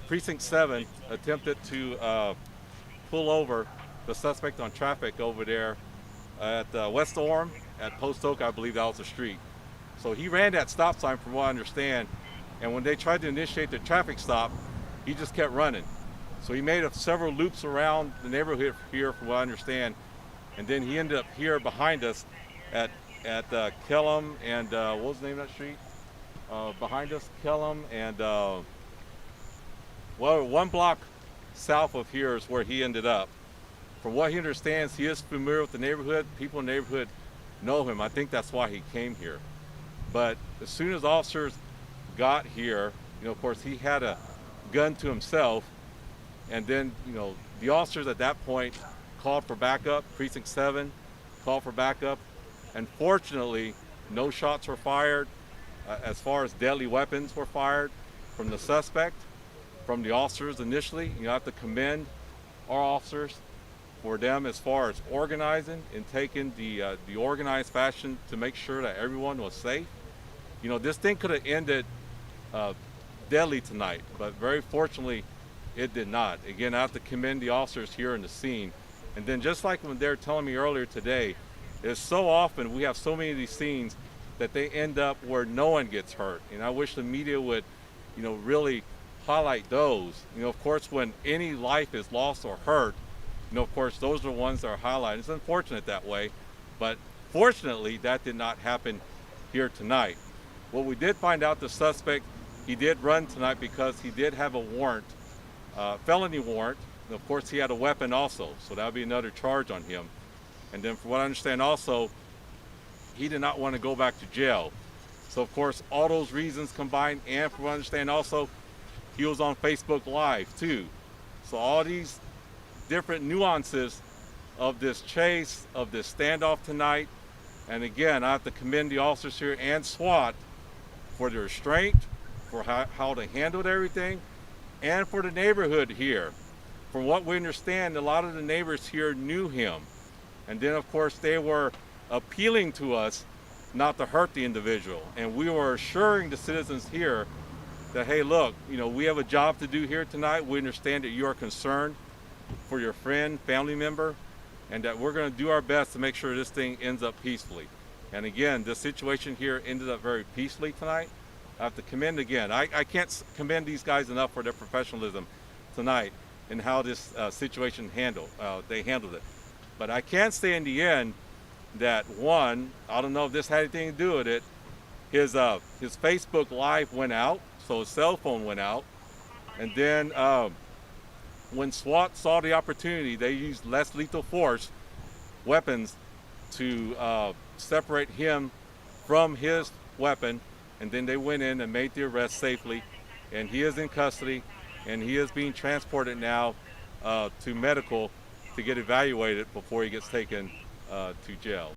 Precinct 7 attempted to pull over the suspect on traffic over there at West Orm at Post Oak, I believe that was the street. So he ran that stop sign from what I understand, and when they tried to initiate the traffic stop, he just kept running. So he made several loops around the neighborhood here from what I understand, and then he ended up here behind us at Kellum and what was the name of that street? Behind us, Kellum and well, 1 block south of here is where he ended up. From what he understands, he is familiar with the neighborhood. People in the neighborhood know him. I think that's why he came here. But as soon as officers got here, of course, he had a gun to himself. And then, the officers at that point called for backup. Precinct 7 called for backup. And fortunately, no shots were fired as far as deadly weapons were fired from the suspect, from the officers initially. You have to commend our officers for them as far as organizing and taking the organized fashion to make sure that everyone was safe. This thing could have ended deadly tonight, but very fortunately it did not. Again, I have to commend the officers here in the scene. And then just like when they were telling me earlier today, it's so often we have so many of these scenes that they end up where no one gets hurt. And I wish the media would, really highlight those. Of course, when any life is lost or hurt, of course, those are the ones that are highlighted. It's unfortunate that way, but fortunately, that did not happen here tonight. What we did find out, the suspect, he did run tonight because he did have a warrant, felony warrant. And of course, he had a weapon also, so that would be another charge on him. And then from what I understand also, he did not want to go back to jail. So of course, all those reasons combined, and from what I understand also, he was on Facebook Live too. So all these different nuances of this chase, of this standoff tonight. And again, I have to commend the officers here and SWAT for their restraint, for how they handled everything, and for the neighborhood here. From what we understand, a lot of the neighbors here knew him. And then of course they were appealing to us not to hurt the individual. And we were assuring the citizens here that, hey, look, we have a job to do here tonight. We understand that you are concerned for your friend, family member, and that we're going to do our best to make sure this thing ends up peacefully. And again, the situation here ended up very peacefully tonight. I have to commend again. I can't commend these guys enough for their professionalism tonight and how this situation they handled it. But I can say in the end that one, I don't know if this had anything to do with it, his Facebook Live went out, so his cell phone went out, and then when SWAT saw the opportunity, they used less lethal force weapons to separate him from his weapon, and then they went in and made the arrest safely, and he is in custody, and he is being transported now to medical to get evaluated before he gets taken to jail.